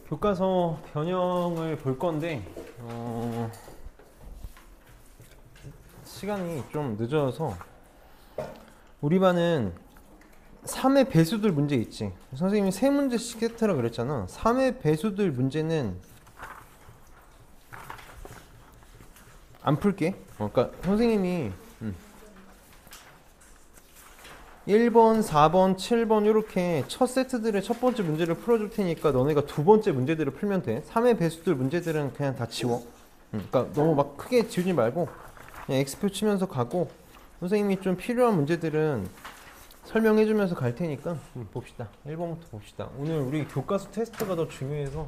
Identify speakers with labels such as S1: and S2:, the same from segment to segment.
S1: 교과서 변형을 볼 건데 시간이 좀 늦어서 우리 반은 3의 배수들 문제 있지. 선생님이 3문제씩 세트라 그랬잖아. 3의 배수들 문제는 안 풀게. 그러니까 선생님이 1번, 4번, 7번 이렇게 첫 세트들의 첫 번째 문제를 풀어줄 테니까 너네가 두 번째 문제들을 풀면 돼. 3의 배수들 문제들은 그냥 다 지워. 그러니까 너무 막 크게 지우지 말고 그냥 X표 치면서 가고, 선생님이 좀 필요한 문제들은 설명해주면서 갈 테니까 봅시다. 1번부터 봅시다. 오늘 우리 교과서 테스트가 더 중요해서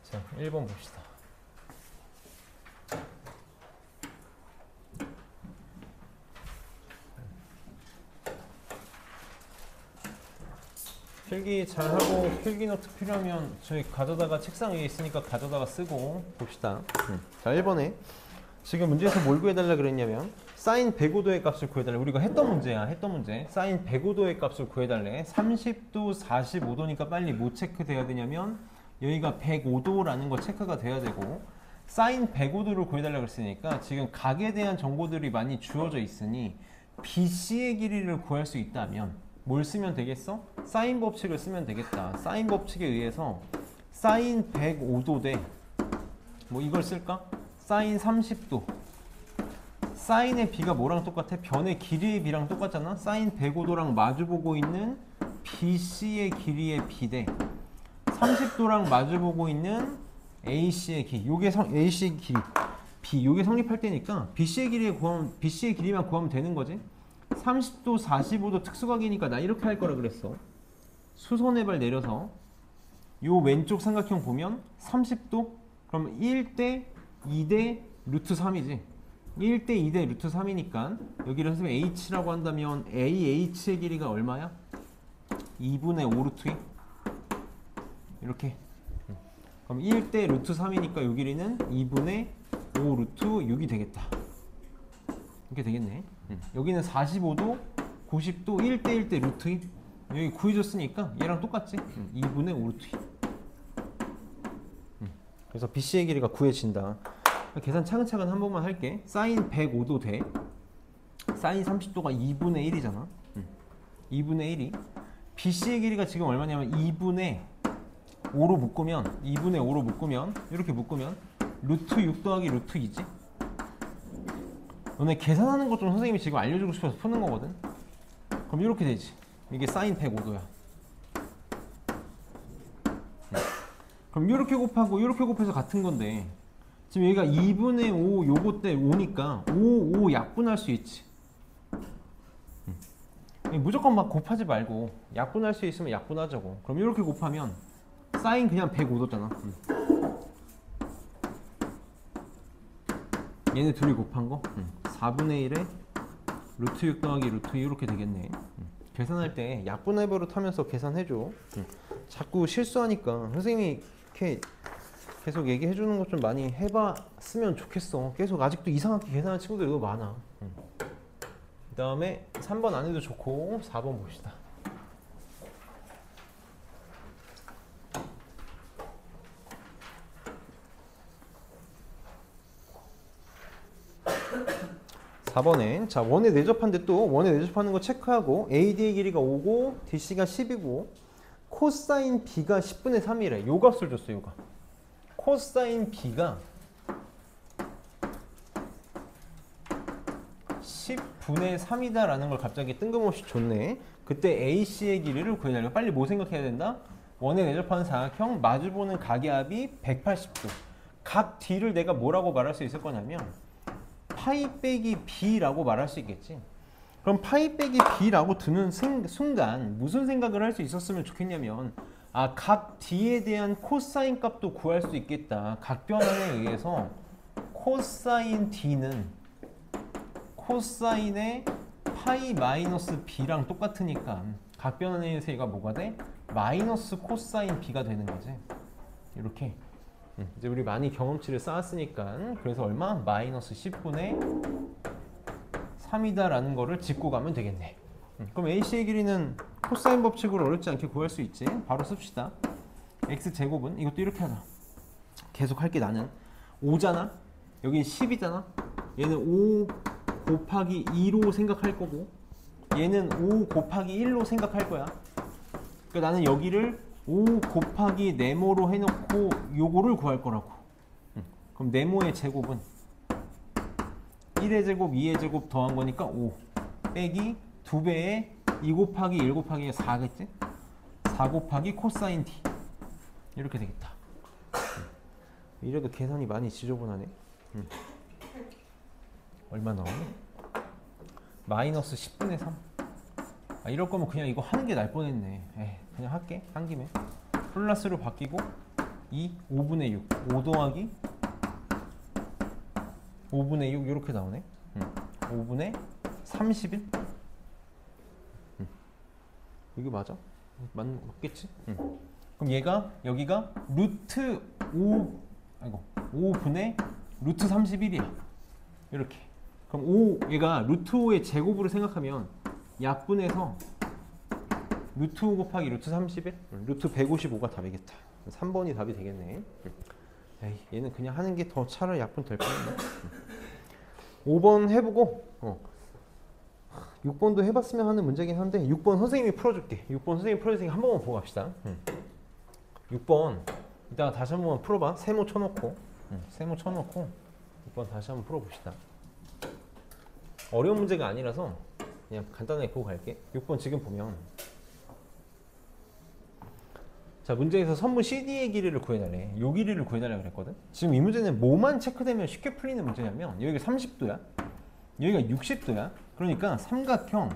S1: 자, 1번 봅시다. 필기 잘하고 필기 노트 필요하면 저희 가져다가 책상 위에 있으니까 가져다가 쓰고 봅시다. 자, 1번에 지금 문제에서 뭘 구해달라 그랬냐면 사인 105도의 값을 구해달래. 우리가 했던 문제야. 사인 105도의 값을 구해달래. 30도 45도니까 빨리 뭐 체크돼야 되냐면 여기가 105도라는 거 체크가 돼야 되고, 사인 105도를 구해달라 그랬으니까 지금 각에 대한 정보들이 많이 주어져 있으니 BC의 길이를 구할 수 있다면 뭘 쓰면 되겠어? 사인 법칙을 쓰면 되겠다. 사인 법칙에 의해서 사인 105도 대 뭐 이걸 쓸까? 사인 30도. 사인의 b가 뭐랑 똑같아? 변의 길이의 b랑 똑같잖아? 사인 105도랑 마주보고 있는 BC의 길이의 b 대 30도랑 마주보고 있는 AC의 길이. 요게 AC의 길이 b. 요게 성립할 때니까 BC의 길이만 구하면 되는 거지. 30도 45도 특수각이니까 나 이렇게 할 거라 그랬어. 수선의 발 내려서 요 왼쪽 삼각형 보면 30도 그럼 1대 2대 루트 3이지. 1대 2대 루트 3이니까 여기를 선생님 h라고 한다면 AH의 길이가 얼마야? 2분의 5 루트 2 이렇게. 그럼 1대 루트 3이니까 요 길이는 2분의 5 루트 6이 되겠다. 이렇게 되겠네. 여기는 45도, 90도, 1대 1대 루트 2. 여기 구해줬으니까 얘랑 똑같지? 2분의 5 루트 2. 그래서 BC의 길이가 구해진다. 계산 차근차근 한 번만 할게. 사인 105도 대 사인 30도가 2분의 1이잖아. 2분의 1이 BC의 길이가 지금 얼마냐면 2분의 5로 묶으면 이렇게 묶으면 루트 6 더하기 루트 2지. 너네 계산하는 것 좀 선생님이 지금 알려주고 싶어서 푸는 거거든. 그럼 이렇게 되지. 이게 사인 105도야. 그럼 이렇게 곱하고 이렇게 곱해서 같은 건데 지금 여기가 2분의 5 요거 때 5니까 5 약분할 수 있지. 무조건 막 곱하지 말고 약분할 수 있으면 약분하자고. 그럼 이렇게 곱하면 사인 그냥 105도잖아. 얘네 둘이 곱한 거 4분의 1에 루트 6 더하기 루트 2 이렇게 되겠네. 계산할 때 약분의 버릇 하면서 계산해줘. 자꾸 실수하니까 선생님이 이렇게 계속 얘기해 주는 것 좀 많이 해봤으면 좋겠어. 계속 아직도 이상하게 계산하는 친구들이 너무 많아. 그 다음에 3번 안 해도 좋고 4번 봅시다. 자, 원에 내접한데 또 원에 내접하는 거 체크하고 AD의 길이가 5고 DC가 10이고 코사인 B가 10분의 3이래. 요 값을 줬어. 요가 코사인 B가 10분의 3이다 라는 걸 갑자기 뜬금없이 줬네. 그때 AC의 길이를 구해달라. 빨리 뭐 생각해야 된다? 원에 내접하는 사각형 마주보는 각의 합이 180도. 각 D를 내가 뭐라고 말할 수 있을 거냐면 파이 빼기 B라고 말할 수 있겠지. 그럼 파이 빼기 B라고 드는 순간 무슨 생각을 할 수 있었으면 좋겠냐면 각 D에 대한 코사인 값도 구할 수 있겠다. 각 변환에 의해서 코사인 D는 코사인의 파이 마이너스 B랑 똑같으니까 각 변환에 의해서 얘가 뭐가 돼? 마이너스 코사인 B가 되는 거지. 이렇게. 이제 우리 많이 경험치를 쌓았으니까 그래서 얼마? 마이너스 10분의 3이다 라는 거를 짚고 가면 되겠네. 그럼 AC의 길이는 코사인 법칙으로 어렵지 않게 구할 수 있지. 바로 씁시다. x제곱은 이것도 이렇게 하자. 계속 할게. 나는 5잖아. 여긴 10이잖아. 얘는 5 곱하기 2로 생각할 거고 얘는 5 곱하기 1로 생각할 거야. 그러니까 나는 여기를 5 곱하기 네모로 해놓고 요거를 구할 거라고. 그럼 네모의 제곱은 1의 제곱, 2의 제곱 더한 거니까 5 빼기 2배의 2 곱하기 1 곱하기 4겠지? 4 곱하기 코사인 t 이렇게 되겠다. 이래도 계산이 많이 지저분하네. 얼마 나오니? 마이너스 10분의 3. 아, 이럴 거면 그냥 이거 하는 게 날 뻔했네. 에이, 그냥 할게. 한 김에. 플러스로 바뀌고 5분의 6. 5 더하기 5분의 6 이렇게 나오네. 5분의 31. 이게 맞아? 맞겠지? 그럼 얘가 여기가 루트 5분의 루트 31이야. 이렇게. 그럼 얘가 루트 5의 제곱으로 생각하면 약분해서 루트 5 곱하기 루트 31? 루트 155가 답이겠다. 3번이 답이 되겠네. 에이, 얘는 그냥 하는 게 더 차라리 약분 될 뻔했네. 5번 해보고 6번도 해봤으면 하는 문제긴 한데 6번 선생님이 풀어줄게. 6번 선생님이 풀어주니까 한 번만 보고 갑시다. 6번 이따가 다시 한 번만 풀어봐. 세모 쳐놓고 세모 쳐놓고 6번 다시 한번 풀어봅시다. 어려운 문제가 아니라서 그냥 간단하게 보고 갈게. 6번 지금 보면 자, 문제에서 선분 CD의 길이를 구해달래. 요 길이를 구해달라고 그랬거든. 지금 이 문제는 뭐만 체크되면 쉽게 풀리는 문제냐면 여기가 30도야. 여기가 60도야. 그러니까 삼각형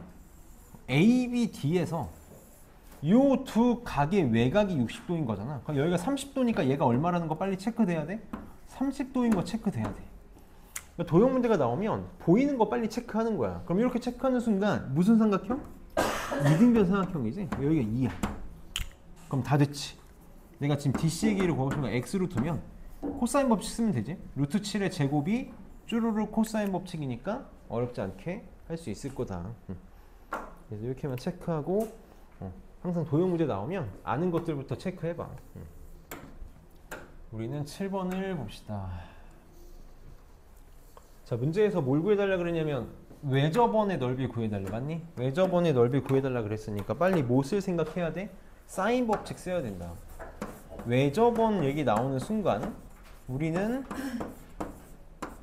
S1: ABD에서 요 두 각의 외곽이 60도인 거잖아. 그럼 여기가 30도니까 얘가 얼마라는 거 빨리 체크돼야 돼. 30도인 거 체크돼야 돼. 그러니까 도형 문제가 나오면 보이는 거 빨리 체크하는 거야. 그럼 이렇게 체크하는 순간 무슨 삼각형? 이등변 삼각형이지. 여기가 2야. 그럼 다 됐지. 내가 지금 DC의 길이를 구하고 싶은 거 X로 두면 코사인 법칙 쓰면 되지. 루트 7의 제곱이 쭈루루 코사인 법칙이니까 어렵지 않게 할 수 있을 거다. 그래서 이렇게만 체크하고 항상 도형 문제 나오면 아는 것들부터 체크해봐. 우리는 7번을 봅시다. 자, 문제에서 뭘 구해달라 그랬냐면 외접원의 넓이 구해달라. 맞니? 외접원의 넓이 구해달라 그랬으니까 빨리 무엇을 생각해야 돼? 사인 법칙 써야 된다. 외접원 얘기 나오는 순간 우리는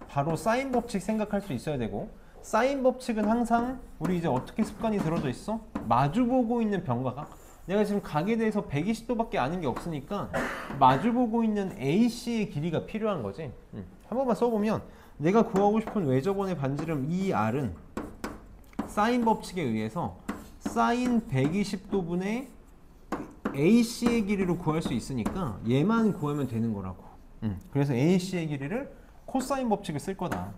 S1: 바로 사인 법칙 생각할 수 있어야 되고, 사인 법칙은 항상 우리 이제 어떻게 습관이 들어져 있어? 마주보고 있는 변과각. 내가 지금 각에 대해서 120도밖에 아는 게 없으니까 마주보고 있는 AC의 길이가 필요한 거지. 한 번만 써보면 내가 구하고 싶은 외접원의 반지름 ER은 사인 법칙에 의해서 사인 120도분의 AC의 길이로 구할 수 있으니까 얘만 구하면 되는 거라고. 그래서 AC의 길이를 코사인 법칙을 쓸 거다.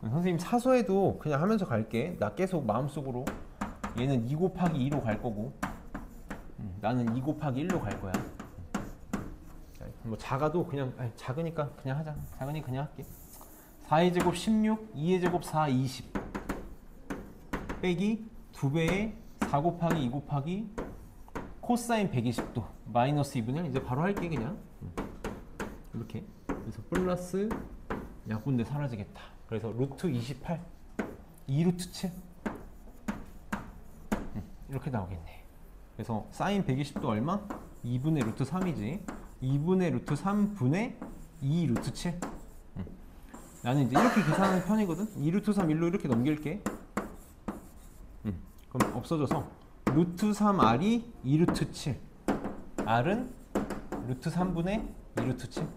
S1: 선생님 사서에도 그냥 하면서 갈게. 나 계속 마음속으로 얘는 2 곱하기 2로 갈 거고 나는 2 곱하기 1로 갈 거야. 뭐 작아도 그냥 작으니까 그냥 하자. 작으니까 그냥 할게. 4의 제곱 16, 2의 제곱 4, 20 빼기 2배의 4 곱하기 2 곱하기 코사인 120도 마이너스 2분의 1. 이제 바로 할게. 그냥 이렇게. 그래서 플러스 약분돼 사라지겠다. 그래서 루트 28 2루트 7 이렇게 나오겠네. 그래서 사인 120도 얼마? 2분의 루트 3이지. 2분의 루트 3분의 2 루트 7. 나는 이제 이렇게 계산하는 편이거든. 2 루트 3 1로 이렇게 넘길게. 그럼 없어져서 루트 3R이 2 루트 7. R은 루트 3분의 2 루트 7.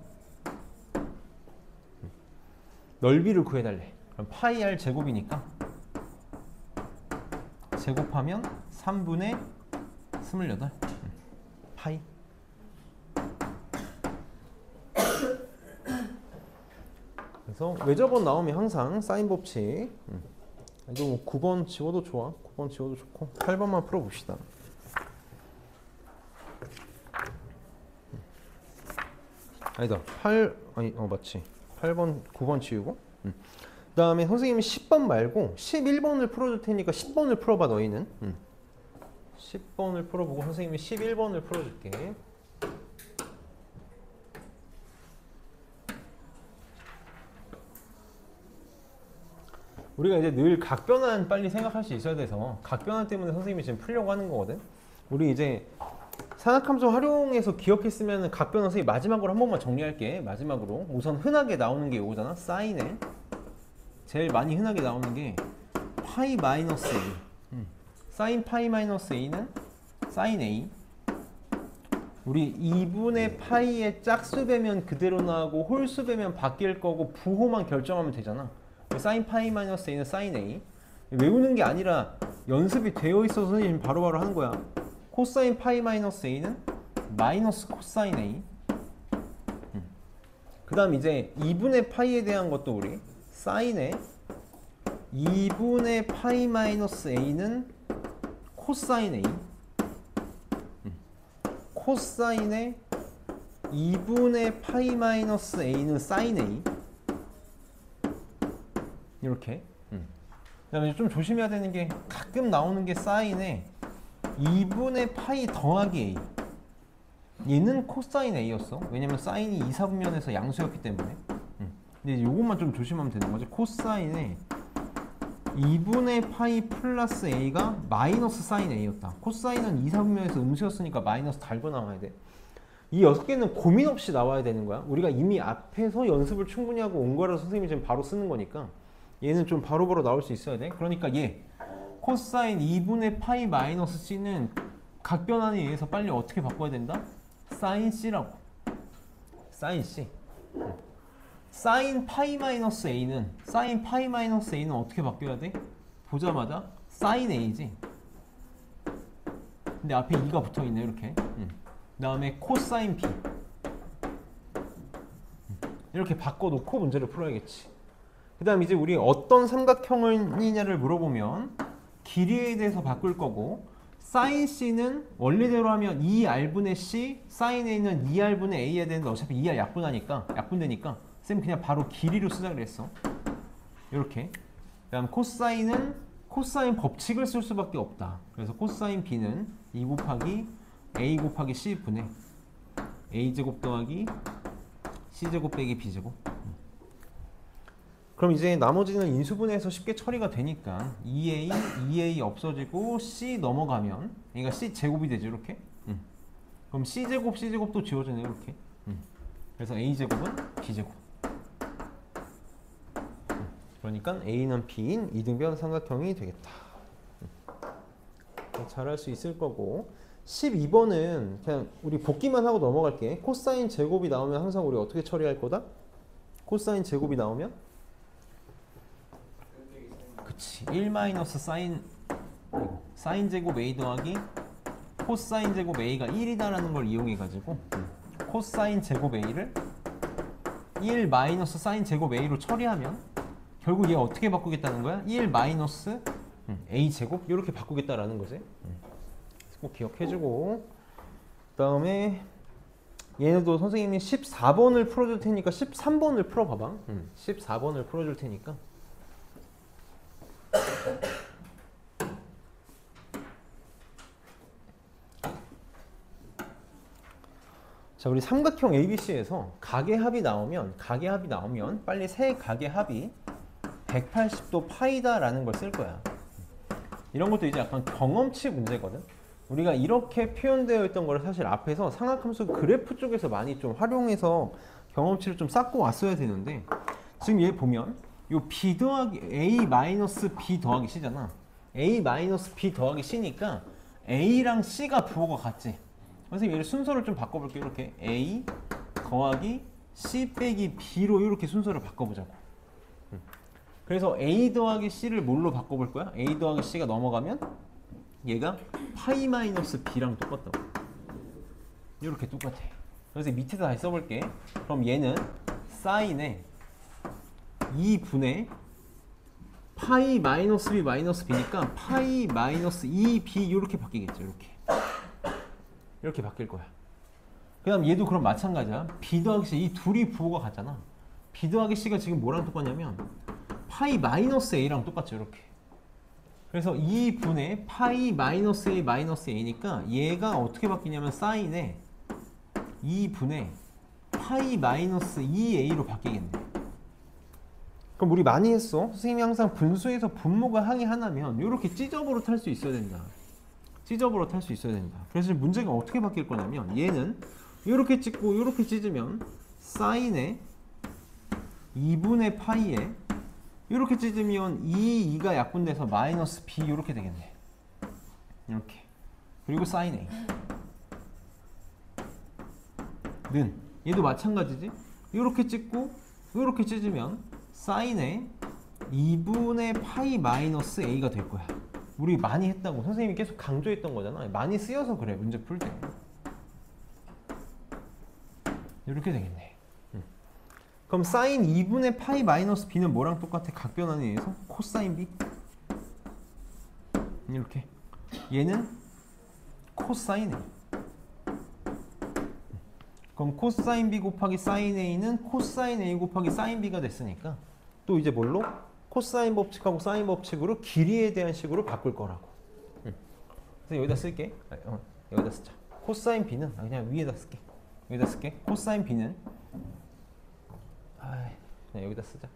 S1: 넓이를 구해달래. 그럼 파이 R 제곱이니까 제곱하면 3분의 28 파이. 그래서 외접원 나오면 항상 사인 법칙. 이거 뭐 9번 지워도 좋아. 9번 지워도 좋고 8번만 풀어봅시다. 아니다. 맞지. 8번, 9번 지우고 다음에 선생님이 10번 말고 11번을 풀어줄 테니까 10번을 풀어봐 너희는. 10번을 풀어보고 선생님이 11번을 풀어줄게. 우리가 이제 늘 각변환 빨리 생각할 수 있어야 돼서 각변환 때문에 선생님이 지금 풀려고 하는 거거든. 우리 이제 산학함수 활용해서 기억했으면 각변환 선생님 마지막으로 한 번만 정리할게. 마지막으로 우선 흔하게 나오는 게 이거잖아. 사인에 제일 많이 흔하게 나오는 게 파이 마이너스 A. 사인 파이 마이너스 A는 사인 A. 우리 2분의 파이의 짝수 배면 그대로 나오고 홀수 배면 바뀔 거고 부호만 결정하면 되잖아. 사인 파이 마이너스 A는 사인 A. 외우는 게 아니라 연습이 되어 있어서 선생님 바로바로 하는 거야. 코사인 파이 마이너스 A는 마이너스 코사인 A. 그 다음 이제 2분의 파이에 대한 것도 우리 사인에 2분의 파이 마이너스 A는 코사인 A. 코사인에 2분의 파이 마이너스 A는 사인 A. 이렇게. 그다음에 좀 조심해야 되는 게 가끔 나오는 게 사인에 2분의 파이 더하기 A. 얘는 코사인 A였어. 왜냐면 사인이 2, 4분면에서 양수였기 때문에. 근데 이것만 좀 조심하면 되는 거지. 코사인에 2분의 파이 플러스 A가 마이너스 사인 A였다. 코사인은 2, 4분면에서 음수였으니까 마이너스 달고 나와야 돼. 이 6개는 고민 없이 나와야 되는 거야. 우리가 이미 앞에서 연습을 충분히 하고 온 거라서 선생님이 지금 바로 쓰는 거니까 얘는 좀 바로바로 나올 수 있어야 돼. 그러니까 얘 코사인 2분의 파이 마이너스 C는 각변환에 의해서 빨리 어떻게 바꿔야 된다? 사인 C라고. 사인 C. 사인 파이 마이너스 A는 어떻게 바뀌어야 돼? 보자마자 사인 A지. 근데 앞에 2가 붙어있네 이렇게. 그 다음에 코사인 B. 이렇게 바꿔놓고 문제를 풀어야겠지. 그 다음 이제 우리 어떤 삼각형이냐를 물어보면 길이에 대해서 바꿀 거고, 사인 C는 원래대로 하면 2R분의 C, 사인 A는 2R분의 A 해야 되는데 어차피 2R 약분되니까 쌤 그냥 바로 길이로 쓰자 그랬어. 이렇게. 그 다음 코사인은 코사인 법칙을 쓸 수밖에 없다. 그래서 코사인 B는 2 곱하기 A 곱하기 C분의 A제곱 더하기 C제곱 빼기 B제곱. 그럼 이제 나머지는 인수분해해서 쉽게 처리가 되니까 2A 없어지고 C 넘어가면 얘가 C제곱이 되죠 이렇게. 그럼 C제곱도 지워지네요 이렇게. 그래서 A제곱은 B제곱. 그러니까 A는 B인 이등변 삼각형이 되겠다. 잘할 수 있을 거고, 12번은 그냥 우리 복기만 하고 넘어갈게. 코사인 제곱이 나오면 항상 우리 어떻게 처리할 거다? 코사인 제곱이 나오면 그치 1 마이너스 사인 제곱 A 더하기 코사인 제곱 A가 1이다라는 걸 이용해 가지고 코사인 제곱 A를 1 마이너스 사인 제곱 A로 처리하면 결국 얘 어떻게 바꾸겠다는 거야? 1 마이너스 A 제곱 이렇게 바꾸겠다라는 거지. 꼭 기억해주고, 그 다음에 얘네도 선생님이 14번을 풀어줄 테니까 13번을 풀어봐봐. 14번을 풀어줄 테니까. 자, 우리 삼각형 ABC에서 가계합이 나오면 빨리 세 가계합이 180도 파이다라는 걸 쓸 거야. 이런 것도 이제 약간 경험치 문제거든. 우리가 이렇게 표현되어 있던 거를 사실 앞에서 상학함수 그래프 쪽에서 많이 좀 활용해서 경험치를 좀 쌓고 왔어야 되는데, 지금 얘 보면 요 B 더하기 A 마이너스 B 더하기 C잖아. A 마이너스 B 더하기 C니까 A랑 C가 부호가 같지. 선생님 얘를 순서를 좀 바꿔볼게요. 이렇게 A 더하기 C 빼기 B로 이렇게 순서를 바꿔보자고. 그래서 A 더하기 C를 뭘로 바꿔볼 거야? A 더하기 C가 넘어가면 얘가 파이 마이너스 B랑 똑같다고. 이렇게 똑같아. 그래서 밑에다 다시 써볼게. 그럼 얘는 사인에 2분의 파이 마이너스 B 마이너스 B니까 파이 마이너스 2B 이렇게 바뀌겠죠. 이렇게 바뀔 거야. 그 다음 얘도 그럼 마찬가지야. B 더하기 C 이 둘이 부호가 같잖아. B 더하기 C가 지금 뭐랑 똑같냐면 파이 마이너스 a랑 똑같죠. 이렇게. 그래서 2분의 파이 마이너스 a 마이너스 a니까 얘가 어떻게 바뀌냐면 사인에 2분의 파이 마이너스 2a로 바뀌겠네. 그럼 우리 많이 했어. 선생님이 항상 분수에서 분모가 항이 하나면 이렇게 찌저브로 탈 수 있어야 된다. 찌저브로 탈 수 있어야 된다. 그래서 문제가 어떻게 바뀔 거냐면 얘는 이렇게 찍고 이렇게 찢으면 사인에 2분의 파이에 이렇게 찢으면 2가 약분돼서 마이너스 b 이렇게 되겠네. 이렇게. 그리고 사인 a 는 얘도 마찬가지지. 이렇게 찍고 이렇게 찢으면 사인에 2분의 파이 마이너스 a가 될 거야. 우리 많이 했다고 선생님이 계속 강조했던 거잖아. 많이 쓰여서 그래. 문제 풀 때. 이렇게 되겠네. 그럼 사인 2분의 파이 마이너스 b는 뭐랑 똑같아? 각변환에 의해서 코사인 b. 이렇게. 얘는 코사인 a. 그럼 코사인 b 곱하기 사인 a는 코사인 a 곱하기 사인 b가 됐으니까 또 이제 뭘로? 코사인 법칙하고 사인 법칙으로 길이에 대한 식으로 바꿀 거라고. 그래서 여기다 쓸게. 여기다 쓰자. 코사인 b는 그냥 위에다 쓸게. 여기다 쓸게. 코사인 b는 그냥 여기다 쓰자.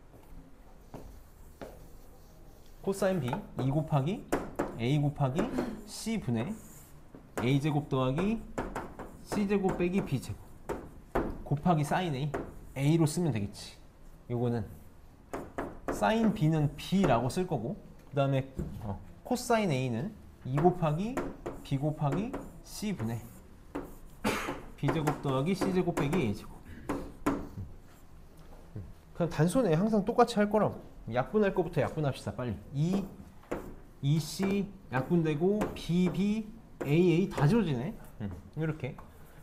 S1: 코사인 b 2 곱하기 a 곱하기 c분의 a제곱 더하기 c제곱 빼기 b제곱 곱하기 사인 a a로 쓰면 되겠지. 요거는 사인 b는 b라고 쓸 거고 그 다음에 코사인 a는 2 곱하기 b 곱하기 c분의 b제곱 더하기 c제곱 빼기 a제곱. 그냥 단순해. 항상 똑같이 할 거라고. 약분할 거부터 약분합시다. 빨리. 2c 약분되고 b a 다 지워지네. 이렇게.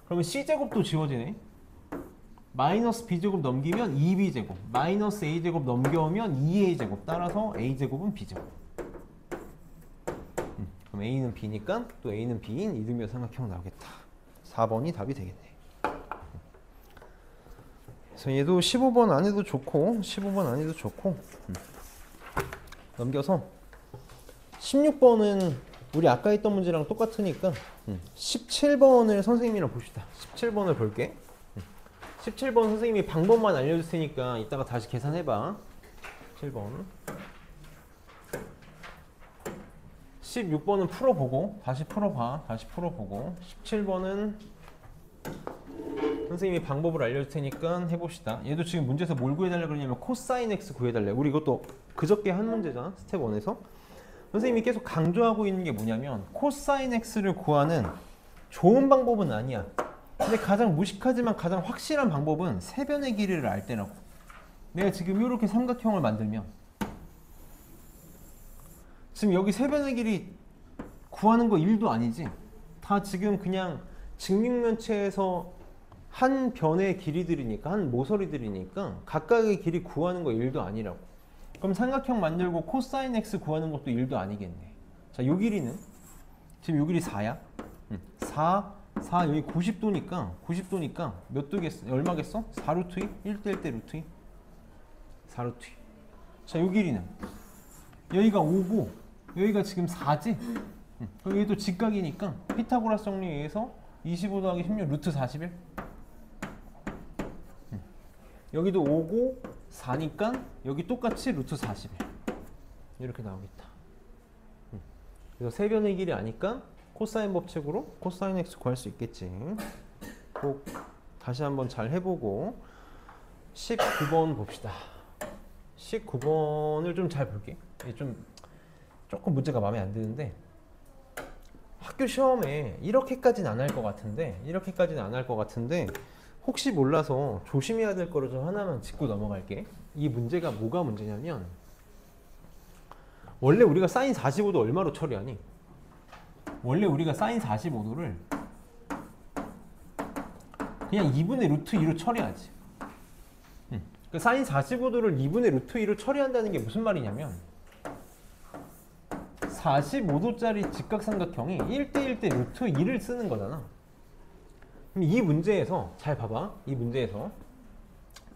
S1: 그러면 c제곱도 지워지네. 마이너스 b제곱 넘기면 2b제곱, 마이너스 a제곱 넘겨오면 2a제곱. 따라서 a제곱은 b제곱. 그럼 a는 b니까 또 a는 b인 이등변 삼각형 나오겠다. 4번이 답이 되겠네. 그래서 얘도 15번 안 해도 좋고 15번 안 해도 좋고 넘겨서 16번은 우리 아까 했던 문제랑 똑같으니까 17번을 선생님이랑 봅시다. 17번을 볼게. 17번 선생님이 방법만 알려줄 테니까 이따가 다시 계산해봐. 17번 16번은 풀어보고 다시 풀어봐. 다시 풀어보고 17번은 선생님이 방법을 알려줄 테니까 해봅시다. 얘도 지금 문제에서 뭘 구해달라고 그러냐면 코사인 x 구해달래. 우리 이것도 그저께 한 문제잖아. 스텝 1에서 선생님이 계속 강조하고 있는 게 뭐냐면 코사인 x를 구하는 좋은 방법은 아니야. 근데 가장 무식하지만 가장 확실한 방법은 세변의 길이를 알 때라고. 내가 지금 이렇게 삼각형을 만들면 지금 여기 세변의 길이 구하는 거 1도 아니지. 다 지금 그냥 직육면체에서 한 변의 길이들이니까, 한 모서리들이니까 각각의 길이 구하는 거 1도 아니라고. 그럼 삼각형 만들고 코사인 x 구하는 것도 1도 아니겠네. 자, 요 길이는 지금 요 길이 4야. 4 여기 90도니까 몇 도겠어? 얼마겠어? 4루트 2? 1대 1대 루트 2? 4루트 2. 자, 요 길이는 여기가 5고 여기가 지금 4지? 여기도 직각이니까 피타고라스 정리에 의해서 25 더하기 16 루트 41. 여기도 5고 4니까 여기 똑같이 루트 41. 이렇게 나오겠다. 그래서 세변의 길이 아니까 코사인 법칙으로 코사인 x 구할 수 있겠지. 꼭 다시 한번 잘 해보고 19번 봅시다. 19번을 좀 잘 볼게. 조금 문제가 마음에 안 드는데 학교 시험에 이렇게까지는 안 할 것 같은데 혹시 몰라서 조심해야 될 거를 좀 하나만 짚고 넘어갈게. 이 문제가 뭐가 문제냐면 원래 우리가 사인 45도 얼마로 처리하니? 원래 우리가 사인 45도를 그냥 2분의 루트 2로 처리하지. 그러니까 사인 45도를 2분의 루트 2로 처리한다는 게 무슨 말이냐면 45도짜리 직각삼각형이 1대1대 루트 2를 쓰는 거잖아. 그럼 이 문제에서 잘 봐봐. 이 문제에서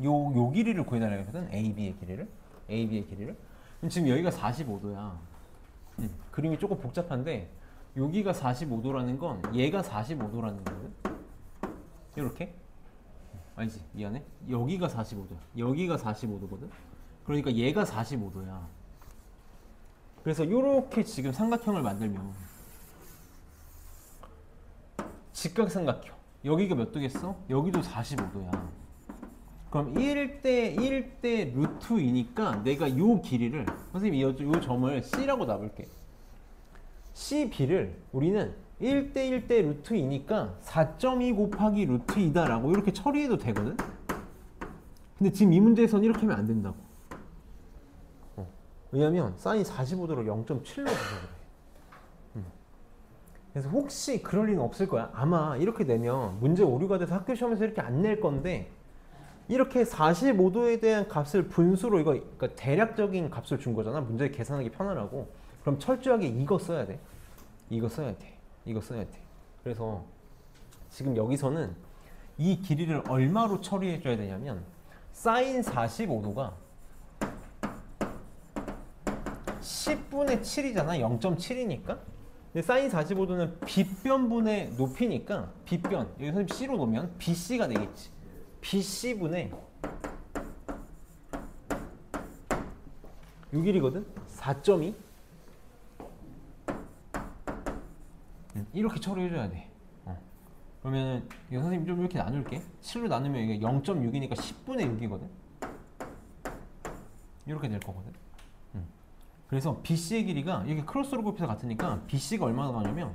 S1: 요 길이를 구해달라고 했거든. A, B의 길이를. AB의 길이를. 그럼 지금 여기가 45도야. 그림이 조금 복잡한데 여기가 45도라는 건 얘가 45도라는 거거든. 이렇게. 아니지, 미안해. 여기가 45도야. 여기가 45도거든. 그러니까 얘가 45도야. 그래서 이렇게 지금 삼각형을 만들면 직각삼각형. 여기가 몇 도겠어? 여기도 45도야. 그럼 1대 루트 2니까 내가 요 길이를, 선생님이 요 점을 C라고 놔볼게. CB를 우리는 1대 루트 2니까 4.2 곱하기 루트 2다 라고 이렇게 처리해도 되거든? 근데 지금 이 문제에서는 이렇게 하면 안 된다고. 왜냐면 사인 45도를 0.7로 주셔서 그래. 그래서 혹시 그럴 리는 없을 거야. 아마 이렇게 내면 문제 오류가 돼서 학교 시험에서 이렇게 안 낼 건데, 이렇게 45도에 대한 값을 분수로, 이거 그러니까 대략적인 값을 준 거잖아. 문제 계산하기 편하라고. 그럼 철저하게 이거 써야 돼. 이거 써야 돼. 이거 써야 돼. 그래서 지금 여기서는 이 길이를 얼마로 처리해 줘야 되냐면, 사인 45도가 10분의 7이잖아. 0.7이니까. 근데 사인 45도는 빗변분의 높이니까, 빗변, 여기 선생님 C로 놓으면 BC가 되겠지. BC분의 요 길이거든? 4.2. 이렇게 처리해줘야 돼. 그러면은 이거 선생님 좀 이렇게 나눌게. 7로 나누면 이게 0.6이니까 10분의 6이거든. 이렇게 될 거거든. 그래서 BC의 길이가 이게 크로스로 곱해서 같으니까 BC가 얼마나 나오냐면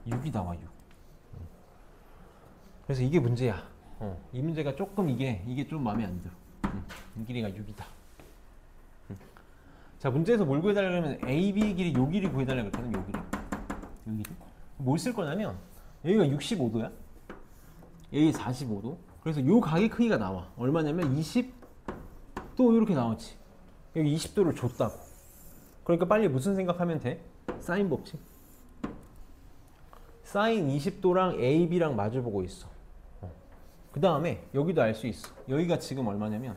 S1: 6이 나와. 6. 그래서 이게 문제야. 이 문제가 조금 이게 좀 마음에 안 들어. 이 길이가 6이다. 자, 문제에서 뭘 구해달라면 AB 길이, 요 길이 구해달라고 했거든. 요 길이. 요 길이. 뭘 쓸 거냐면 여기가 65도야. 여기 45도. 그래서 요 각의 크기가 나와. 얼마냐면 20도 이렇게 나오지. 여기 20도를 줬다고. 그러니까 빨리 무슨 생각하면 돼? 사인 법칙. 사인 20도랑 AB랑 마주보고 있어. 그 다음에 여기도 알 수 있어. 여기가 지금 얼마냐면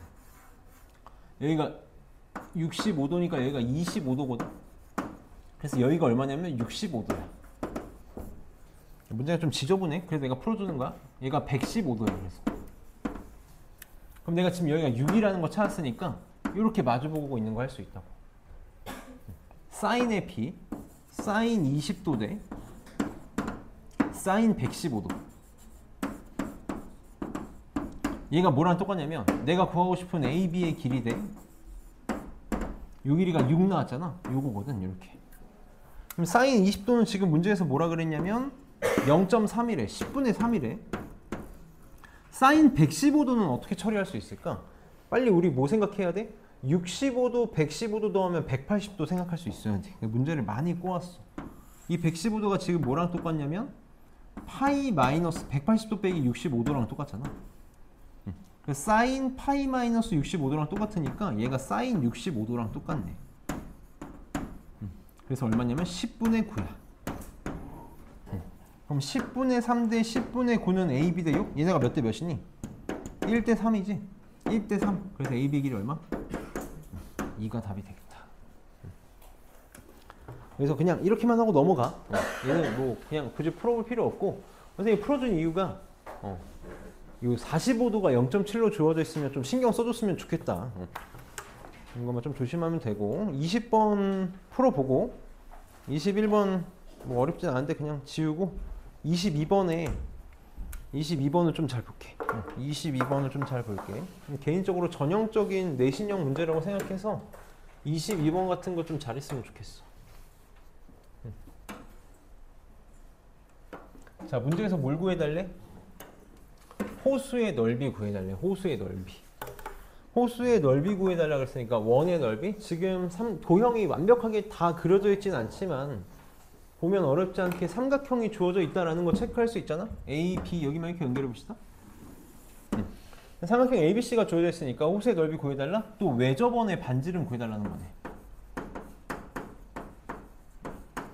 S1: 여기가 65도니까 여기가 25도거든. 그래서 여기가 얼마냐면 65도야. 문제가 좀 지저분해. 그래서 내가 풀어주는 거야. 얘가 115도야. 그래서 그럼 내가 지금 여기가 6이라는 거 찾았으니까 이렇게 마주보고 있는 거 할 수 있다고. 사인의 B, 사인 20도 대 사인 115도. 얘가 뭐랑 똑같냐면 내가 구하고 싶은 AB의 길이 대 요 길이가 6 나왔잖아. 요거거든. 이렇게. 그럼 사인 20도는 지금 문제에서 뭐라 그랬냐면 0.3이래. 10분의 3이래. 사인 115도는 어떻게 처리할 수 있을까? 빨리 우리 뭐 생각해야 돼? 65도, 115도 더하면 180도 생각할 수 있어야 돼. 문제를 많이 꼬았어. 이 115도가 지금 뭐랑 똑같냐면 파이 마이너스 180도 빼기 65도랑 똑같잖아. 사인 파이 마이너스 65도랑 똑같으니까 얘가 사인 65도랑 똑같네. 그래서 얼마냐면 10분의 9야. 그럼 10분의 3 대 10분의 9는 AB 대 6? 얘네가 몇 대 몇이니? 1대 3이지? 1대 3. 그래서 AB 길이 얼마? 2가 답이 되겠다. 그래서 그냥 이렇게만 하고 넘어가. 얘는 뭐 그냥 굳이 풀어볼 필요 없고, 선생님이 풀어준 이유가 이 45도가 0.7로 주어져 있으면 좀 신경 써줬으면 좋겠다. 이것만 좀 조심하면 되고, 20번 풀어보고 21번 뭐 어렵진 않은데 그냥 지우고 22번을 좀 잘 볼게. 22번을 좀 잘 볼게. 개인적으로 전형적인 내신형 문제라고 생각해서 22번 같은 거 좀 잘했으면 좋겠어. 자, 문제에서 뭘 구해달래? 호수의 넓이 구해달래. 호수의 넓이. 호수의 넓이 구해달라 그랬으니까 원의 넓이? 지금 도형이 완벽하게 다 그려져 있진 않지만 보면 어렵지 않게 삼각형이 주어져 있다는 거 체크할 수 있잖아? A, B 여기만 이렇게 연결해 봅시다. 삼각형 ABC가 주어져 있으니까 호수의 넓이 구해달라? 또 외접원의 반지름 구해달라는 거네.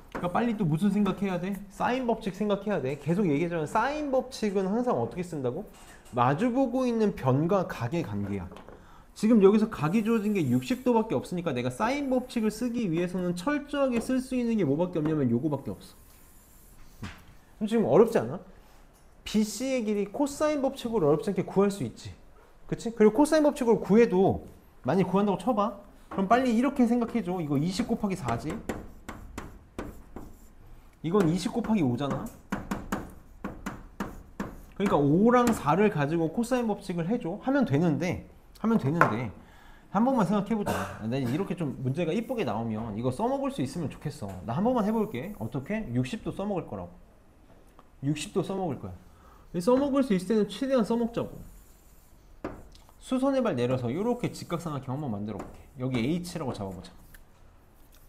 S1: 그러니까 빨리 또 무슨 생각해야 돼? 사인 법칙 생각해야 돼. 계속 얘기하자면 사인 법칙은 항상 어떻게 쓴다고? 마주보고 있는 변과 각의 관계야. 지금 여기서 각이 주어진 게 60도밖에 없으니까 내가 사인 법칙을 쓰기 위해서는 철저하게 쓸 수 있는 게 뭐밖에 없냐면 요거밖에 없어. 그럼 지금 어렵지 않아? BC의 길이 코사인 법칙으로 어렵지 않게 구할 수 있지. 그치? 그리고 코사인 법칙으로 구해도 만약 구한다고 쳐봐. 그럼 빨리 이렇게 생각해줘. 이거 20 곱하기 4지. 이건 20 곱하기 5잖아. 그러니까 5랑 4를 가지고 코사인 법칙을 해줘. 하면 되는데 한 번만 생각해보자. 나 이렇게 좀 문제가 이쁘게 나오면 이거 써먹을 수 있으면 좋겠어. 나 한 번만 해볼게. 어떻게? 60도 써먹을 거라고. 60도 써먹을 거야. 써먹을 수 있을 때는 최대한 써먹자고. 수선의 발 내려서 이렇게 직각삼각형 한번 만들어 볼게. 여기 H라고 잡아보자.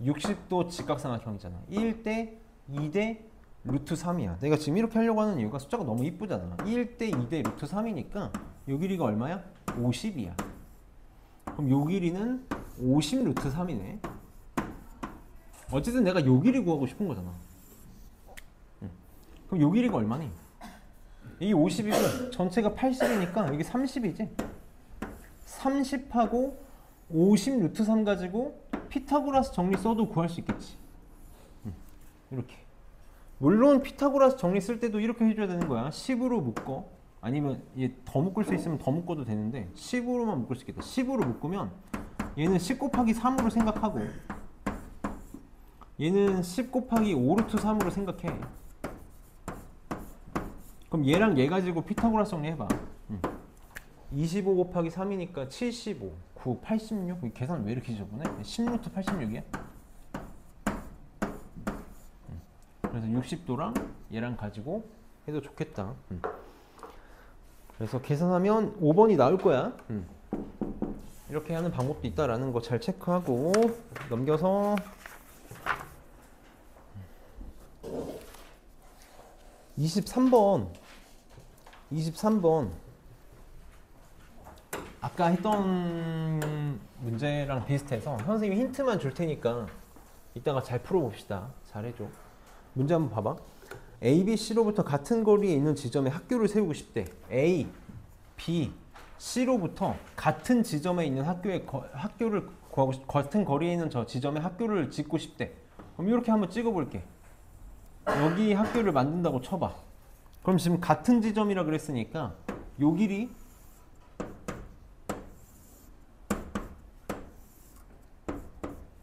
S1: 60도 직각삼각형이잖아. 1대 2대 루트 3이야. 내가 지금 이렇게 하려고 하는 이유가 숫자가 너무 이쁘잖아. 1대 2대 루트 3이니까 요 길이가 얼마야? 50이야. 그럼 요 길이는 50 루트 3이네. 어쨌든 내가 요 길이 구하고 싶은 거잖아. 그럼 요 길이가 얼마니? 이게 50이고 전체가 80이니까 여기 30이지? 30하고 50 루트 3 가지고 피타고라스 정리 써도 구할 수 있겠지. 이렇게. 물론 피타고라스 정리 쓸 때도 이렇게 해줘야 되는 거야. 10으로 묶어. 아니면 얘 더 묶을 수 있으면 더 묶어도 되는데 10으로만 묶을 수 있겠다. 10으로 묶으면 얘는 10 곱하기 3으로 생각하고 얘는 10 곱하기 5 루트 3으로 생각해. 그럼 얘랑 얘 가지고 피타고라스 정리 해봐. 25 곱하기 3이니까 75, 9, 86. 계산 왜 이렇게 지저분해? 10루트 86이야? 그래서 60도랑 얘랑 가지고 해도 좋겠다. 그래서 계산하면 5번이 나올 거야. 이렇게 하는 방법도 있다라는 거 잘 체크하고 넘겨서 23번 아까 했던 문제랑 비슷해서 선생님이 힌트만 줄 테니까 이따가 잘 풀어봅시다. 잘해줘. 문제 한번 봐봐. A, B, C로부터 같은 거리에 있는 지점에 학교를 세우고 싶대. A, B, C로부터 같은 지점에 있는 학교를 구하고 같은 거리에 있는 저 지점에 학교를 짓고 싶대. 그럼 이렇게 한번 찍어볼게. 여기 학교를 만든다고 쳐봐. 그럼 지금 같은 지점이라 그랬으니까 요 길이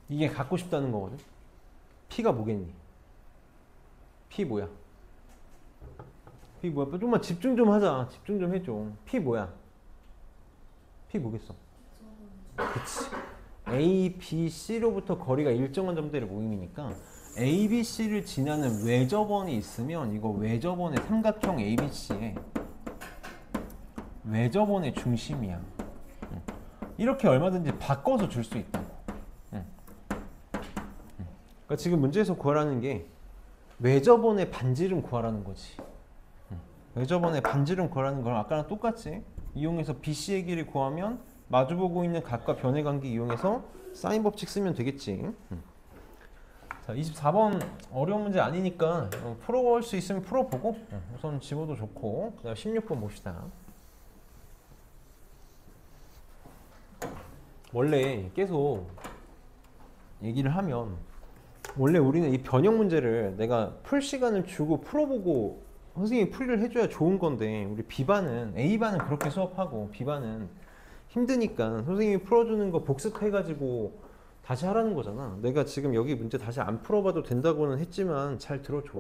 S1: 이게 갖고 싶다는 거거든. P가 뭐겠니? P 뭐야? P 뭐야? 좀만 집중 좀 하자. 집중 좀 해줘. P 뭐야? P 뭐겠어? 그치. A, B, C로부터 거리가 일정한 점들의 모임이니까 A, B, C를 지나는 외접원이 있으면 이거 외접원의 삼각형 A, B, C의 외접원의 중심이야. 이렇게 얼마든지 바꿔서 줄 수 있다고. 그러니까 지금 문제에서 구하라는 게 외접원의 반지름 구하라는 거지. 외접원의 반지름 구하라는 건 아까랑 똑같이 이용해서 BC의 길을 구하면 마주보고 있는 각과 변의 관계 이용해서 사인 법칙 쓰면 되겠지. 자, 24번 어려운 문제 아니니까 풀어볼 수 있으면 풀어보고 우선 집어도 좋고 그다음 16번 봅시다. 원래 계속 얘기를 하면 원래 우리는 이 변형 문제를 내가 풀 시간을 주고 풀어보고 선생님이 풀이를 해줘야 좋은 건데 우리 B반은 A반은 그렇게 수업하고 B반은 힘드니까 선생님이 풀어주는 거 복습해가지고 다시 하라는 거잖아. 내가 지금 여기 문제 다시 안 풀어봐도 된다고는 했지만 잘 들어줘.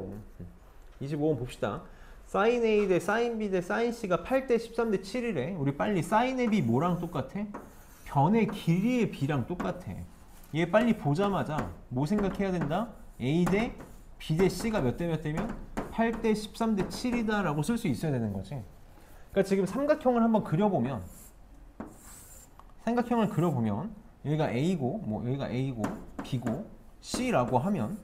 S1: 25번 봅시다. sin A 대 sin B 대 sin C가 8대 13 대 7이래. 우리 빨리 sin의 B 뭐랑 똑같아? 변의 길이의 B랑 똑같아. 얘 빨리 보자마자 뭐 생각해야 된다? A 대 B 대 C가 몇 대 몇 대면 8대 13 대 7이다 라고 쓸 수 있어야 되는 거지. 그러니까 지금 삼각형을 한번 그려보면 여기가 A고 여기가 A고 B고 C라고 하면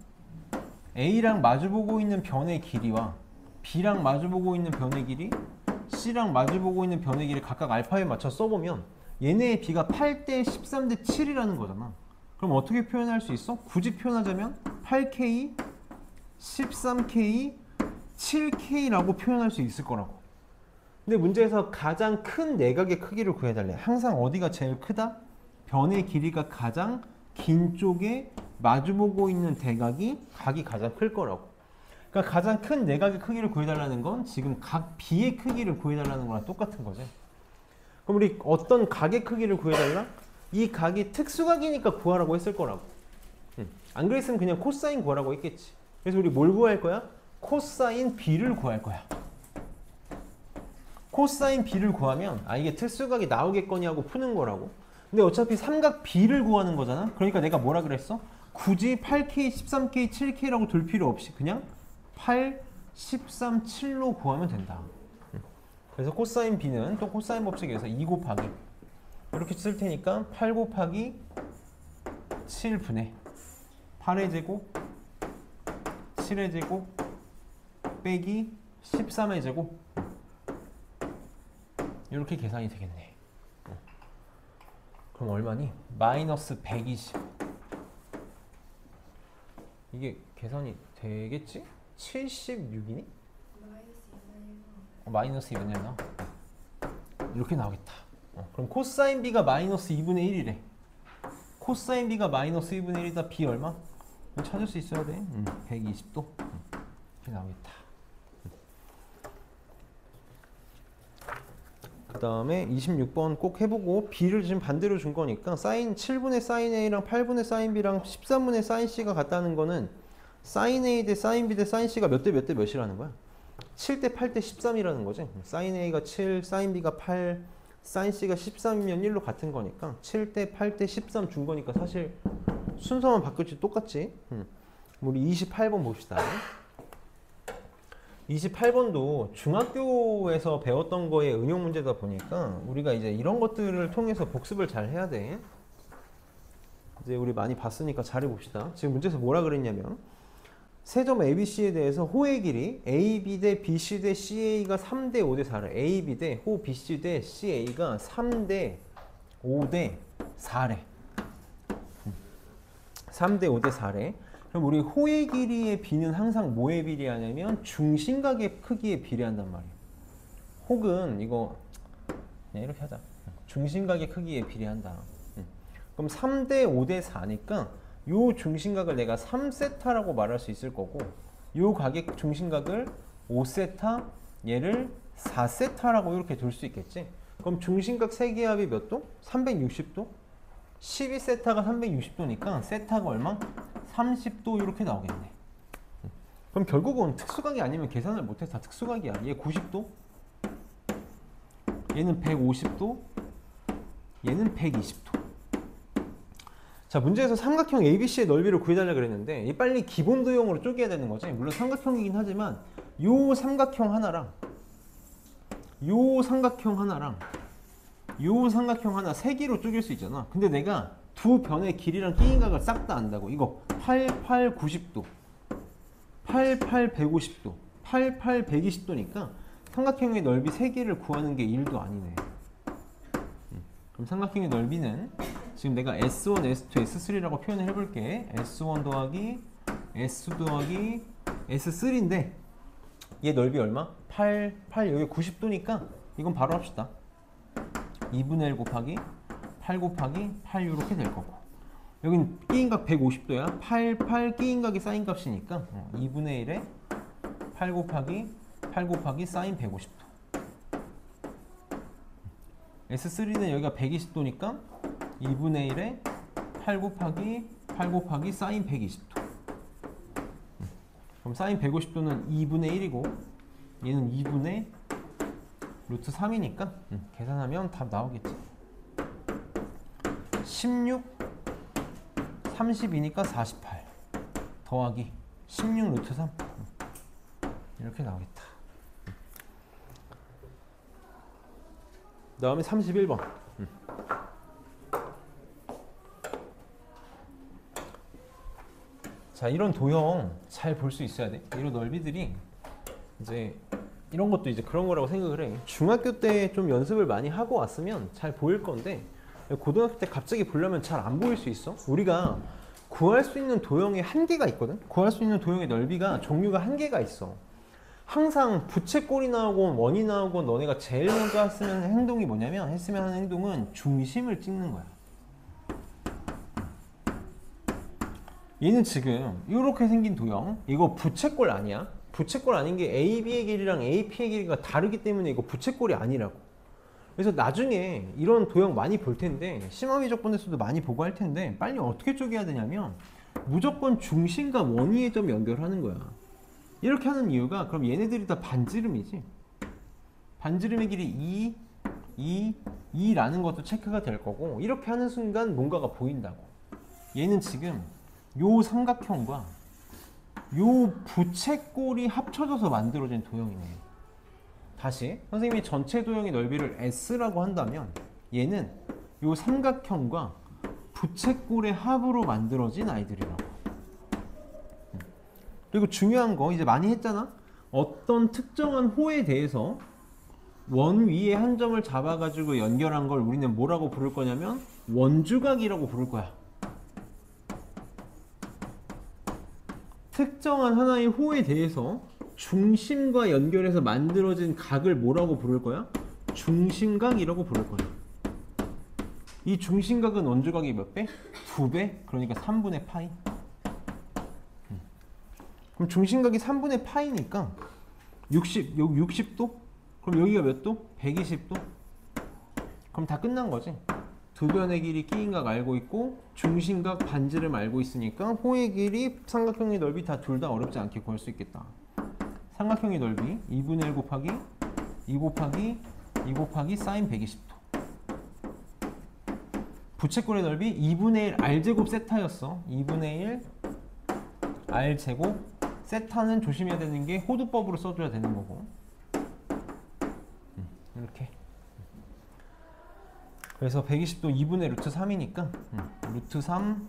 S1: A랑 마주보고 있는 변의 길이와 B랑 마주보고 있는 변의 길이 C랑 마주보고 있는 변의 길이 각각 알파에 맞춰 써보면 얘네의 B가 8대 13 대 7이라는 거잖아. 그럼 어떻게 표현할 수 있어? 굳이 표현하자면 8K, 13K, 7K라고 표현할 수 있을 거라고. 근데 문제에서 가장 큰 내각의 크기를 구해달래. 항상 어디가 제일 크다? 변의 길이가 가장 긴 쪽에 마주보고 있는 대각이 각이 가장 클 거라고. 그러니까 가장 큰 내각의 크기를 구해달라는 건 지금 각 B의 크기를 구해달라는 거랑 똑같은 거지. 그럼 우리 어떤 각의 크기를 구해달라? 이 각이 특수각이니까 구하라고 했을 거라고. 안 그랬으면 그냥 코사인 구하라고 했겠지. 그래서 우리 뭘 구할 거야? 코사인 B를 구할 거야. 코사인 B를 구하면 이게 특수각이 나오겠거니 하고 푸는 거라고. 근데 어차피 삼각 B를 구하는 거잖아. 그러니까 내가 뭐라 그랬어? 굳이 8K, 13K, 7K라고 둘 필요 없이 그냥 8, 13, 7로 구하면 된다. 그래서 코사인 B는 또 코사인 법칙에서 2 곱하기 이렇게 쓸 테니까 8 곱하기 7분의 8의 제곱, 7의 제곱, 빼기 13의 제곱 이렇게 계산이 되겠네. 그럼 얼마니? 마이너스 120. 이게 계산이 되겠지? 76이니? 마이너스 2분의 1 나와. 이렇게 나오겠다. 그럼 코사인 B가 마이너스 2분의 1이래. 코사인 B가 마이너스 2분의 1이다. B 얼마? 찾을 수 있어야 돼. 120도. 이렇게 나오겠다. 그 다음에 26번 꼭 해보고 B를 지금 반대로 준 거니까 사인 7분의 사인 A랑 8분의 사인 B랑 13분의 사인 C가 같다는 거는 사인 A 대 사인 B 대 사인 C가 몇 대 몇 대 몇이라는 거야? 7대 8대 13이라는 거지. 사인 A가 7, 사인 B가 8, 사인 C가 13이면 1로 같은 거니까 7대 8대 13 준 거니까 사실 순서만 바뀌었지 똑같지. 우리 28번 봅시다. 28번도 중학교에서 배웠던 거의 응용 문제다 보니까 우리가 이제 이런 것들을 통해서 복습을 잘 해야 돼. 이제 우리 많이 봤으니까 잘 해봅시다. 지금 문제에서 뭐라 그랬냐면 세 점 ABC에 대해서 호의 길이 AB 대 BC 대 CA가 3대 5대 4래. AB 대 호 BC 대 CA가 3대 5대 4래. 3대 5대 4래. 그럼 우리 호의 길이의 B는 항상 뭐에 비례하냐면 중심각의 크기에 비례한단 말이에요. 혹은 이거 그냥 이렇게 하자. 중심각의 크기에 비례한다. 그럼 3대 5대 4니까 요 중심각을 내가 3세타라고 말할 수 있을 거고 요 각의 중심각을 5세타, 얘를 4세타라고 이렇게 둘 수 있겠지. 그럼 중심각 3개의 합이 몇 도? 360도? 12세타가 360도니까 세타가 얼마? 30도 이렇게 나오겠네. 그럼 결국은 특수각이 아니면 계산을 못해서 다 특수각이야. 얘 90도, 얘는 150도, 얘는 120도. 자, 문제에서 삼각형 ABC의 넓이를 구해달라 그랬는데 얘 빨리 기본 도형으로 쪼개야 되는 거지. 물론 삼각형이긴 하지만 요 삼각형 하나랑 요 삼각형 하나랑 요 삼각형 하나 세 개로 쪼갤 수 있잖아. 근데 내가 두 변의 길이랑 끼인각을 싹 다 안다고. 이거 88 90도, 88 150도, 88 120도니까 삼각형의 넓이 세 개를 구하는 게 일도 아니네. 그럼 삼각형의 넓이는 지금 내가 S1, S2, S3라고 표현을 해볼게. S1 더하기 S2 더하기 S3인데 얘 넓이 얼마? 8, 여기 90도니까 이건 바로 합시다. 2분의 1 곱하기 8 곱하기 8 이렇게 될 거고 여긴 끼인각 150도야. 8 끼인각이 사인 값이니까 2분의 1에 8 곱하기 사인 150도. S3는 여기가 120도니까 2분의 1에 8 곱하기 사인 120도. 그럼 사인 150도는 2분의 1이고 얘는 2분의 루트 3이니까 계산하면 답 나오겠지. 16, 32니까 48 더하기 16 루트 3 이렇게 나오겠다. 다음에 31번. 자, 이런 도형 잘 볼 수 있어야 돼. 이런 넓이들이 이제 이런 것도 이제 그런 거라고 생각을 해. 중학교 때 좀 연습을 많이 하고 왔으면 잘 보일 건데 고등학교 때 갑자기 보려면 잘 안 보일 수 있어. 우리가 구할 수 있는 도형의 한계가 있거든. 구할 수 있는 도형의 넓이가 종류가 한계가 있어. 항상 부채꼴이 나오고 원이 나오고 너네가 제일 먼저 했으면 행동이 뭐냐면 했으면 하는 행동은 중심을 찍는 거야. 얘는 지금 이렇게 생긴 도형, 이거 부채꼴 아니야. 부채꼴 아닌 게 AB의 길이랑 AP의 길이가 다르기 때문에 이거 부채꼴이 아니라고. 그래서 나중에 이런 도형 많이 볼 텐데 심화미적분에서도 많이 보고 할 텐데 빨리 어떻게 쪼개야 되냐면 무조건 중심과 원위의 점 연결하는 거야. 이렇게 하는 이유가 그럼 얘네들이 다 반지름이지. 반지름의 길이 2라는 것도 체크가 될 거고 이렇게 하는 순간 뭔가가 보인다고. 얘는 지금 요 삼각형과 요 부채꼴이 합쳐져서 만들어진 도형이네. 다시 선생님이 전체 도형의 넓이를 S라고 한다면 얘는 요 삼각형과 부채꼴의 합으로 만들어진 아이들이라고. 그리고 중요한 거 이제 많이 했잖아. 어떤 특정한 호에 대해서 원 위에 한 점을 잡아가지고 연결한 걸 우리는 뭐라고 부를 거냐면 원주각이라고 부를 거야. 특정한 하나의 호에 대해서 중심과 연결해서 만들어진 각을 뭐라고 부를 거야? 중심각이라고 부를 거야. 이 중심각은 원주각이 몇 배? 2배? 그러니까 3분의 파이. 그럼 중심각이 3분의 파이니까 여기 60도? 그럼 여기가 몇 도? 120도? 그럼 다 끝난 거지. 두 변의 길이 끼인 각 알고 있고 중심각 반지름 알고 있으니까 호의 길이 삼각형의 넓이 다 둘 다 어렵지 않게 구할 수 있겠다. 삼각형의 넓이 2분의 1 곱하기 2 곱하기 2 곱하기 사인 120도. 부채꼴의 넓이 2분의 1 r제곱 세타였어. 2분의 1 r제곱 세타는 조심해야 되는 게 호두법으로 써줘야 되는 거고. 이렇게. 그래서 120도 2분의 루트 3이니까 루트 3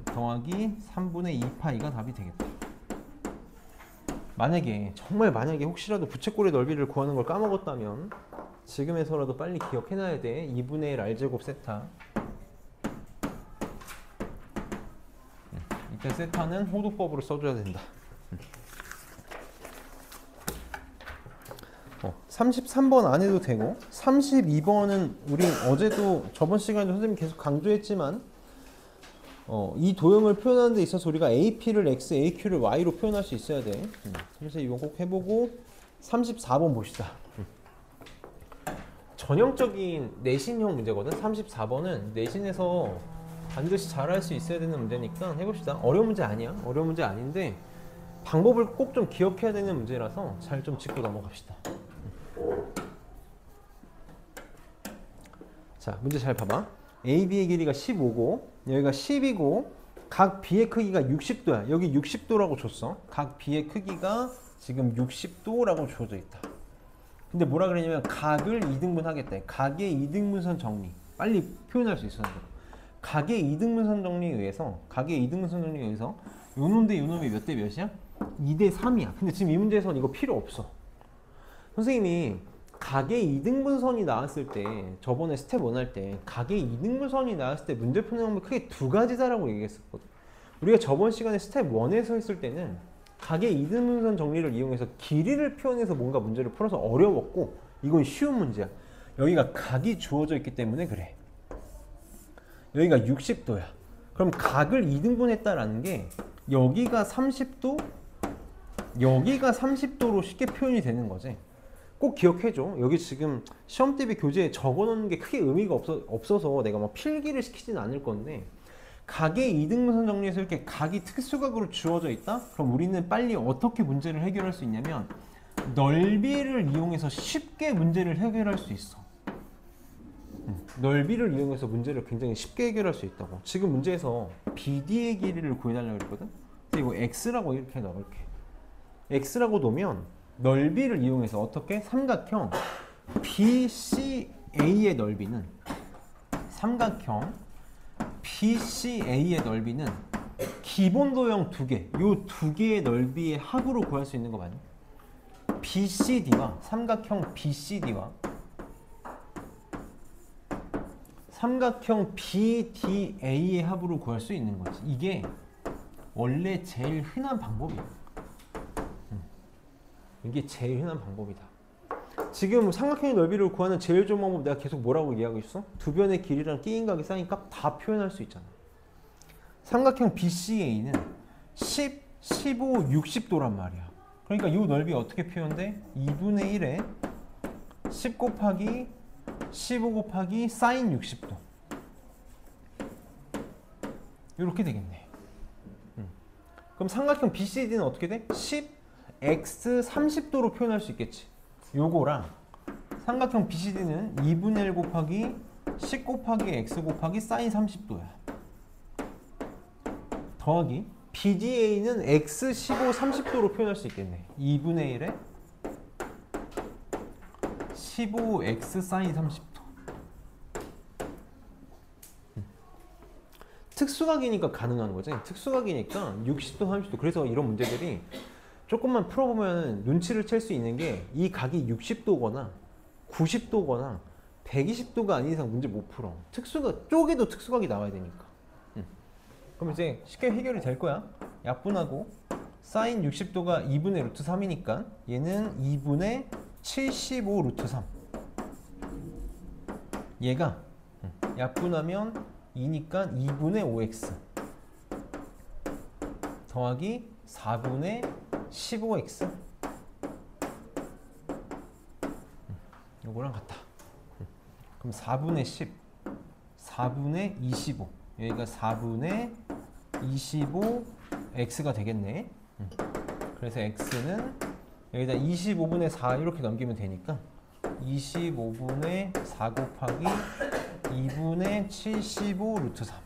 S1: 더하기 3분의 2파이가 답이 되겠다. 만약에 정말 만약에 혹시라도 부채꼴의 넓이를 구하는 걸 까먹었다면 지금에서라도 빨리 기억해놔야 돼. 2분의 1 r제곱 세타. 이때 세타는 호두법으로 써줘야 된다. 33번 안 해도 되고 32번은 우리 어제도 저번 시간에도 선생님이 계속 강조했지만 이 도형을 표현하는 데 있어서 우리가 AP를 X, AQ를 Y로 표현할 수 있어야 돼. 그래서 이건 꼭 해보고 34번 봅시다. 전형적인 내신형 문제거든. 34번은 내신에서 반드시 잘할 수 있어야 되는 문제니까 해봅시다. 어려운 문제 아니야. 어려운 문제 아닌데 방법을 꼭 좀 기억해야 되는 문제라서 잘 좀 짚고 넘어갑시다. 자, 문제 잘 봐봐. AB의 길이가 15고 여기가 10이고 각 B의 크기가 60도야. 여기 60도라고 줬어. 각 B의 크기가 지금 60도라고 주어져 있다. 근데 뭐라 그러냐면 각을 2등분 하겠다. 각의 2등분선 정리. 빨리 표현할 수 있어. 각의 2등분선 정리에 의해서 요 놈 대 요 놈이 몇 대 몇이야? 2대 3이야. 근데 지금 이 문제에서는 이거 필요 없어. 선생님이 각의 2등분선이 나왔을 때 저번에 스텝 1 할 때 각의 2등분선이 나왔을 때 문제 푸는 방법이 크게 두 가지다라고 얘기했었거든. 우리가 저번 시간에 스텝 1에서 했을 때는 각의 2등분선 정리를 이용해서 길이를 표현해서 뭔가 문제를 풀어서 어려웠고 이건 쉬운 문제야. 여기가 각이 주어져 있기 때문에 그래. 여기가 60도야. 그럼 각을 2등분 했다라는 게 여기가 30도, 여기가 30도로 쉽게 표현이 되는 거지. 꼭 기억해줘. 여기 지금 시험 대비 교재에 적어놓는 게 크게 의미가 없어서 내가 막 필기를 시키진 않을 건데 각의 2등분선 정리해서 이렇게 각이 특수각으로 주어져 있다? 그럼 우리는 빨리 어떻게 문제를 해결할 수 있냐면 넓이를 이용해서 쉽게 문제를 해결할 수 있어. 넓이를 이용해서 문제를 굉장히 쉽게 해결할 수 있다고. 지금 문제에서 BD의 길이를 구해달라고 그랬거든? 그래서 이거 X라고 이렇게 넣을게. X라고 놓으면 넓이를 이용해서 어떻게? 삼각형 BCA의 넓이는 기본 도형 두 개, 요 두 개의 넓이의 합으로 구할 수 있는 거 맞니? BCD와 삼각형 BCD와 삼각형 BDA의 합으로 구할 수 있는 거지. 이게 원래 제일 흔한 방법이야. 이게 제일 흔한 방법이다. 지금 삼각형의 넓이를 구하는 제일 좋은 방법 내가 계속 뭐라고 얘기하고 있어? 두 변의 길이랑 끼인각의 사인 값 다 표현할 수 있잖아. 삼각형 BCA는 10, 15, 60도란 말이야. 그러니까 이 넓이 어떻게 표현돼? 2분의 1에 10 곱하기 15 곱하기 사인 60도. 이렇게 되겠네. 그럼 삼각형 BCD는 어떻게 돼? 10, x 30도로 표현할 수 있겠지. 요거랑 삼각형 BCD는 2분의 1 곱하기 10 곱하기 x 곱하기 사인 30도야. 더하기 BDA는 x 15, 30도로 표현할 수 있겠네. 2분의 1에 15x 사인 30도. 특수각이니까 가능한 거지. 특수각이니까 60도, 30도. 그래서 이런 문제들이 조금만 풀어보면 눈치를 챌 수 있는 게 이 각이 60도거나 90도거나 120도가 아닌 이상 문제 못 풀어. 특수각, 쪼개도 특수각이 나와야 되니까. 그럼 이제 쉽게 해결이 될 거야. 약분하고 사인 60도가 2분의 루트 3이니까 얘는 2분의 75 루트 3. 얘가 약분하면 2니까 2분의 5x 더하기 4분의 15x. 요거랑 같다. 그럼 4분의 10, 4분의 25. 여기가 4분의 25x가 되겠네. 그래서 x는 여기다 25분의 4 이렇게 넘기면 되니까 25분의 4 곱하기 2분의 75 루트 3.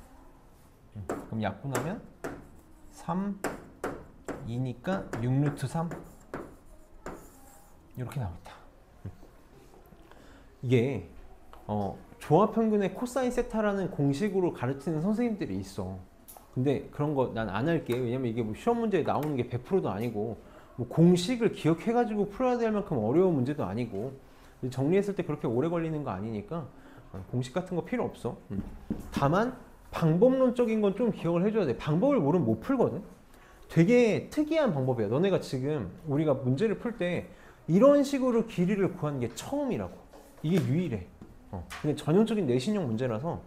S1: 그럼 약분하면 3, 2니까 6 루트 3. 이렇게 나오겠다. 이게 조합평균의 코사인 세타라는 공식으로 가르치는 선생님들이 있어. 근데 그런 거 난 안 할게. 왜냐면 이게 뭐 시험 문제에 나오는 게 100%도 아니고 뭐 공식을 기억해가지고 풀어야 될 만큼 어려운 문제도 아니고 정리했을 때 그렇게 오래 걸리는 거 아니니까 공식 같은 거 필요 없어. 다만 방법론적인 건 좀 기억을 해줘야 돼. 방법을 모르면 못 풀거든. 되게 특이한 방법이야. 너네가 지금 우리가 문제를 풀 때 이런 식으로 길이를 구하는 게 처음이라고. 이게 유일해. 근데 전형적인 내신형 문제라서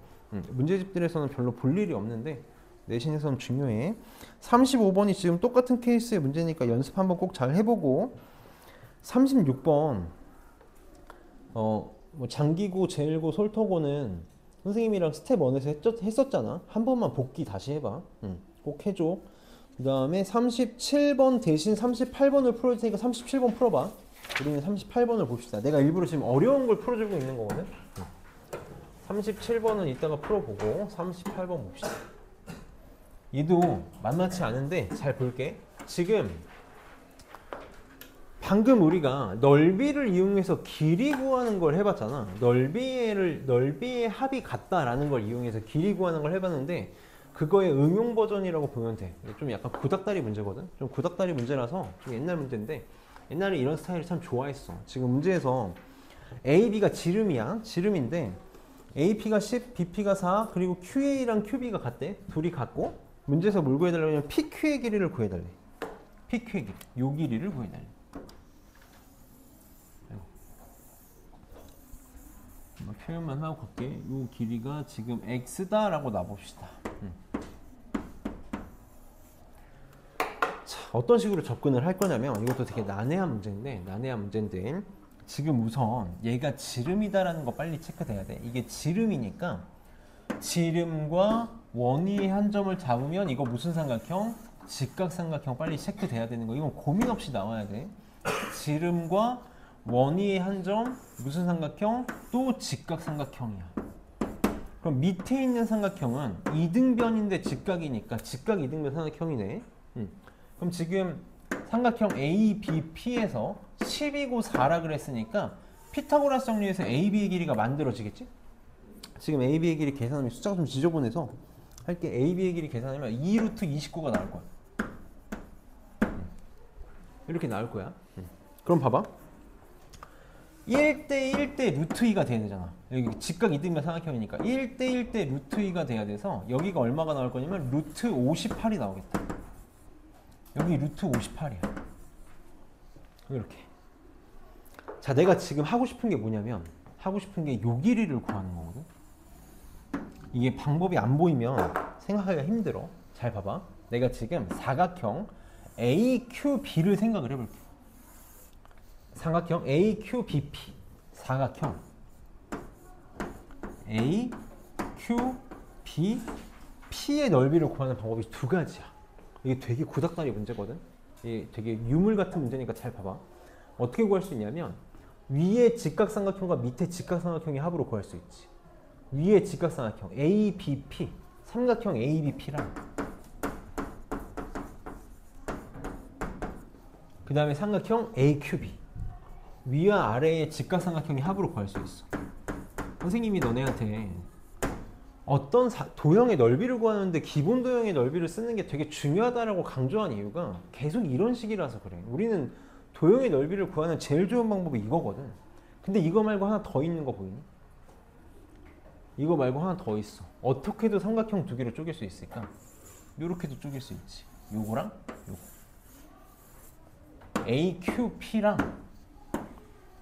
S1: 문제집들에서는 별로 볼 일이 없는데 내신에서는 중요해. 35번이 지금 똑같은 케이스의 문제니까 연습 한번 꼭 잘 해보고 36번 뭐 장기고, 제일고, 솔터고는 선생님이랑 스텝 1에서 했었잖아. 한 번만 복기 다시 해봐. 꼭 해줘. 그 다음에 37번 대신 38번을 풀어줄 테니까 37번 풀어봐. 우리는 38번을 봅시다. 내가 일부러 지금 어려운 걸 풀어주고 있는 거거든. 37번은 이따가 풀어보고 38번 봅시다. 얘도 만만치 않은데 잘 볼게. 지금 방금 우리가 넓이를 이용해서 길이 구하는 걸 해봤잖아. 넓이의 합이 같다라는 걸 이용해서 길이 구하는 걸 해봤는데 그거의 응용 버전이라고 보면 돼. 좀 약간 구닥다리 문제거든. 좀 구닥다리 문제라서 좀 옛날 문제인데 옛날에 이런 스타일을 참 좋아했어. 지금 문제에서 A, B가 지름이야. 지름인데 AP가 10, BP가 4, 그리고 QA랑 QB가 같대. 둘이 같고 문제에서 뭘 구해달라면 PQ의 길이를 구해달래. PQ의 길이. 요 길이를 구해달래. 표현만 하고 갈게. 요 길이가 지금 X다 라고 놔봅시다. 자, 어떤 식으로 접근을 할 거냐면 이것도 되게 난해한 문제인데 지금 우선 얘가 지름이다라는 거 빨리 체크돼야 돼. 이게 지름이니까 지름과 원위의 한 점을 잡으면 이거 무슨 삼각형? 직각삼각형 빨리 체크돼야 되는 거. 이건 고민 없이 나와야 돼. 지름과 원위의 한 점 무슨 삼각형? 또 직각삼각형이야. 그럼 밑에 있는 삼각형은 이등변인데 직각이니까 직각 이등변 삼각형이네. 그럼 지금 삼각형 ABP에서 10이고 4라 그랬으니까 피타고라스 정리에서 AB의 길이가 만들어지겠지? 지금 AB의 길이 계산하면 숫자가 좀 지저분해서 할게. AB의 길이 계산하면 2루트 29가 나올 거야. 이렇게 나올 거야. 그럼 봐봐. 1대 1대 루트 2가 돼야 되잖아. 여기 직각 이등변 삼각형이니까 1대 1대 루트 2가 돼야 돼서 여기가 얼마가 나올 거냐면 루트 58이 나오겠다. 여기 루트 58이야. 이렇게. 자, 내가 지금 하고 싶은 게 뭐냐면 하고 싶은 게 요 길이를 구하는 거거든. 이게 방법이 안 보이면 생각하기가 힘들어. 잘 봐봐. 내가 지금 사각형 AQB를 생각을 해볼게. 삼각형 AQBP. 사각형 AQBP의 넓이를 구하는 방법이 두 가지야. 이게 되게 구닥다리 문제거든. 이게 되게 유물 같은 문제니까 잘 봐봐. 어떻게 구할 수 있냐면 위에 직각삼각형과 밑에 직각삼각형의 합으로 구할 수 있지. 위에 직각삼각형 ABP, 삼각형 ABP랑 그 다음에 삼각형 AQB, 위와 아래의 직각삼각형의 합으로 구할 수 있어. 선생님이 너네한테 어떤 도형의 넓이를 구하는데 기본 도형의 넓이를 쓰는 게 되게 중요하다라고 강조한 이유가 계속 이런 식이라서 그래. 우리는 도형의 넓이를 구하는 제일 좋은 방법이 이거거든. 근데 이거 말고 하나 더 있는 거 보이니? 이거 말고 하나 더 있어. 어떻게도 삼각형 두 개로 쪼갤 수 있을까? 요렇게도 쪼갤 수 있지. 요거랑 요거. AQP랑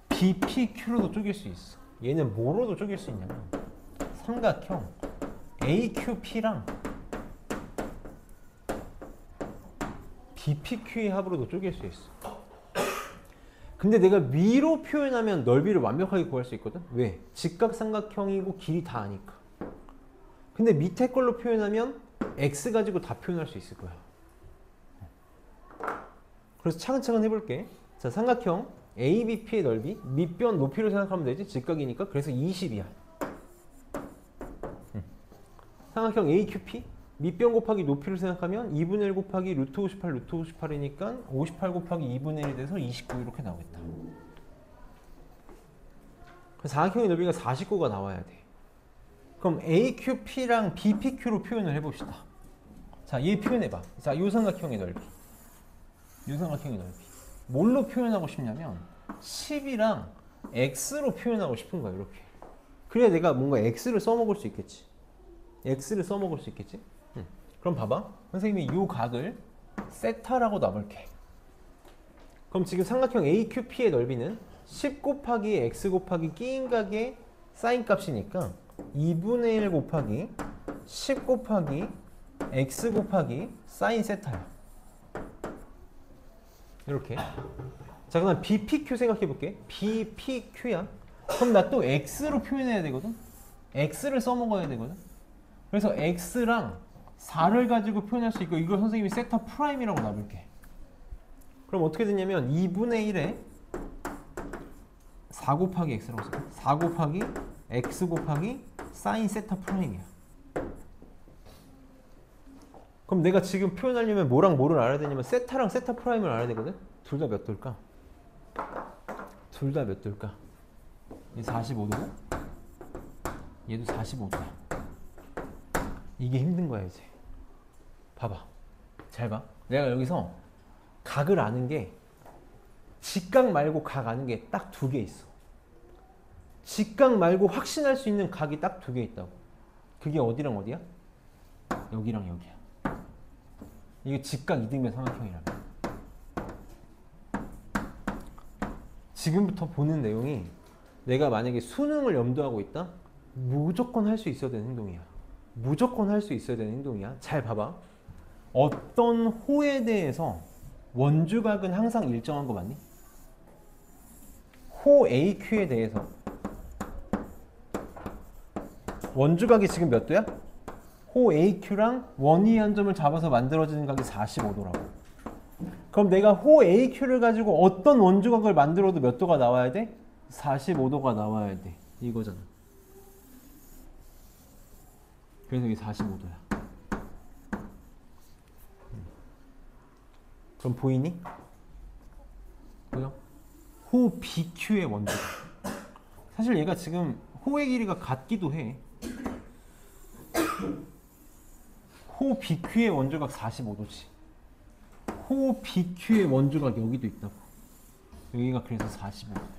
S1: BPQ로도 쪼갤 수 있어. 얘는 뭐로도 쪼갤 수 있냐면 삼각형 AQP랑 BPQ의 합으로도 쪼갤 수 있어. 근데 내가 위로 표현하면 넓이를 완벽하게 구할 수 있거든? 왜? 직각삼각형이고 길이 다 아니까. 근데 밑에 걸로 표현하면 x 가지고 다 표현할 수 있을 거야. 그래서 차근차근 해볼게. 자, 삼각형 ABP의 넓이, 밑변 높이로 생각하면 되지? 직각이니까. 그래서 20이야. 삼각형 AQP, 밑변 곱하기 높이를 생각하면 2분의 1 곱하기 루트 58, 루트 58이니까 58 곱하기 2분의 1이 돼서 29 이렇게 나오겠다. 그래서 사각형의 넓이가 49가 나와야 돼. 그럼 AQP랑 BPQ로 표현을 해봅시다. 자, 얘 표현해봐. 자, 요 삼각형의 넓이. 요 삼각형의 넓이. 뭘로 표현하고 싶냐면 10이랑 X로 표현하고 싶은 거야, 이렇게. 그래야 내가 뭔가 X를 써먹을 수 있겠지. X를 써먹을 수 있겠지? 그럼 봐봐. 선생님이 이 각을 세타라고 놔볼게. 그럼 지금 삼각형 AQP의 넓이는 10 곱하기 X 곱하기 끼인 각의 사인 값이니까 2분의 1 곱하기 10 곱하기 X 곱하기 사인 세타야. 이렇게. 자, 그럼 BPQ 생각해볼게. BPQ야. 그럼 나 또 X로 표현해야 되거든? X를 써먹어야 되거든? 그래서 X랑 4를 가지고 표현할 수 있고 이걸 선생님이 세타 프라임이라고 놔볼게. 그럼 어떻게 되냐면 2분의 1에 4 곱하기 X라고 써. 4 곱하기 X 곱하기 사인 세타 프라임이야. 그럼 내가 지금 표현하려면 뭐랑 뭐를 알아야 되냐면 세타랑 세타 프라임을 알아야 되거든? 둘 다 몇 도일까? 둘 다 몇 도일까? 얘 45도고 얘도 45도야. 이게 힘든 거야 이제. 봐봐. 잘 봐. 내가 여기서 각을 아는 게 직각 말고 각 아는 게 딱 두 개 있어. 직각 말고 확신할 수 있는 각이 딱 두 개 있다고. 그게 어디랑 어디야? 여기랑 여기야. 이게 직각 이등변 삼각형이라고. 지금부터 보는 내용이 내가 만약에 수능을 염두하고 있다? 무조건 할 수 있어야 되는 행동이야. 무조건 할 수 있어야 되는 행동이야. 잘 봐봐. 어떤 호에 대해서 원주각은 항상 일정한 거 맞니? 호 AQ에 대해서 원주각이 지금 몇 도야? 호 AQ랑 원위 한 점을 잡아서 만들어지는 각이 45도라고. 그럼 내가 호 AQ를 가지고 어떤 원주각을 만들어도 몇 도가 나와야 돼? 45도가 나와야 돼. 이거잖아. 그래서 이게 45도야. 그럼 보이니? 보여? 호 BQ의 원주각. 사실 얘가 지금 호의 길이가 같기도 해. 호 BQ의 원주각 45도지. 호 BQ의 원주각 여기도 있다고. 여기가 그래서 45도야.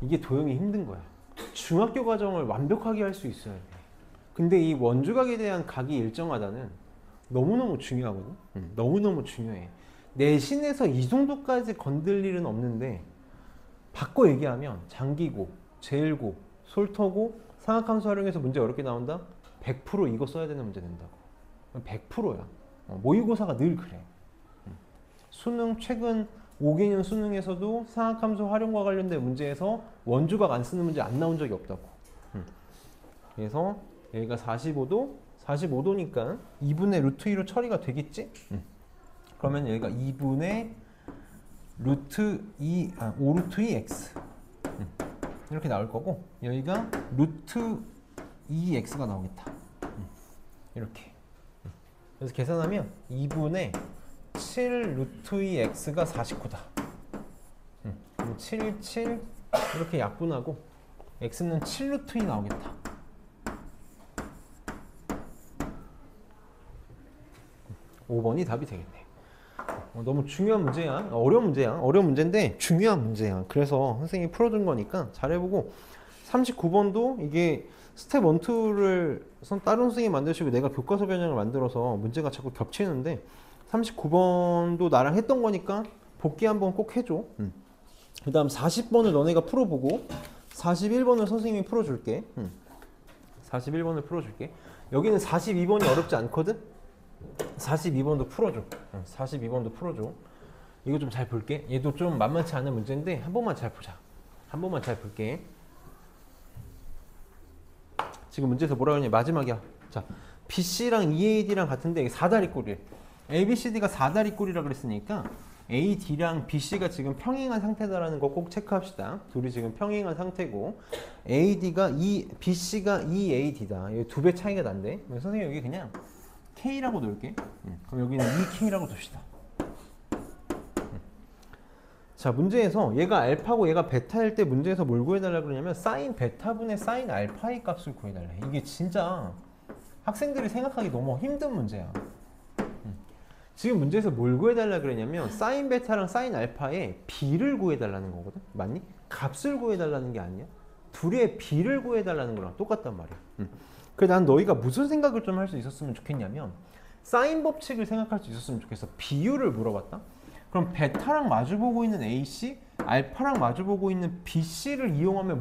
S1: 이게 도형이 힘든 거야. 중학교 과정을 완벽하게 할 수 있어야 돼. 근데 이 원주각에 대한 각이 일정하다는 너무너무 중요하거든. 너무너무 중요해. 내신에서 이 정도까지 건들 일은 없는데 바꿔 얘기하면 장기고, 제일고, 솔터고, 상악함수 활용해서 문제 어렵게 나온다? 100% 이거 써야 되는 문제 된다고. 100%야. 모의고사가 늘 그래. 수능 최근 5개년 수능에서도 상악함수 활용과 관련된 문제에서 원주각 안 쓰는 문제 안 나온 적이 없다고. 그래서 여기가 45도, 45도니까 2분의 루트 2로 처리가 되겠지? 그러면 여기가 2분의 루트 2, 5루트 2x 이렇게 나올 거고, 여기가 루트 2x가 나오겠다. 이렇게. 그래서 계산하면 2분의 7 루트 2x가 49다. 7, 7 이렇게 약분하고 x는 7 루트 2 나오겠다. (5번이) 답이 되겠네. 너무 중요한 문제야. 어려운 문제야. 어려운 문제인데 중요한 문제야. 그래서 선생님이 풀어준 거니까 잘해보고, 39번도 이게 스텝 1, 2를 다른 선생님이 만드시고 내가 교과서 변형을 만들어서 문제가 자꾸 겹치는데, 39번도 나랑 했던 거니까 복귀 한번 꼭 해줘. 그 다음 40번을 너네가 풀어보고 41번을 선생님이 풀어줄게. 41번을 풀어줄게. 여기는 42번이 어렵지 않거든? 42번도 풀어줘. 42번도 풀어줘. 이거 좀 잘 볼게. 얘도 좀 만만치 않은 문제인데 한 번만 잘 보자. 한 번만 잘 볼게. 지금 문제에서 뭐라고 했냐? 마지막이야. 자, BC랑 EAD랑 같은데 4다리꼴이래. ABCD가 4다리꼴이라 그랬으니까 AD랑 BC가 지금 평행한 상태다라는 거 꼭 체크합시다. 둘이 지금 평행한 상태고, BC가 EAD다. 여기 2배 차이가 난대. 선생님 여기 그냥 K라고 놓을게. 그럼 여기는 2K라고 둡시다. 자, 문제에서 얘가 알파고 얘가 베타일 때 문제에서 뭘 구해달라 그러냐면 사인 베타분의 사인 알파의 값을 구해달라. 이게 진짜 학생들이 생각하기 너무 힘든 문제야. 지금 문제에서 뭘 구해달라 그러냐면 사인 베타랑 사인 알파의 비를 구해달라는 거거든. 맞니? 값을 구해달라는 게 아니야. 둘의 비를 구해달라는 거랑 똑같단 말이야. 그래서 난 너희가 무슨 생각을 좀 할 수 있었으면 좋겠냐면, 사인 법칙을 생각할 수 있었으면 좋겠어. 비율을 물어봤다? 그럼 베타랑 마주보고 있는 AC, 알파랑 마주보고 있는 BC를 이용하면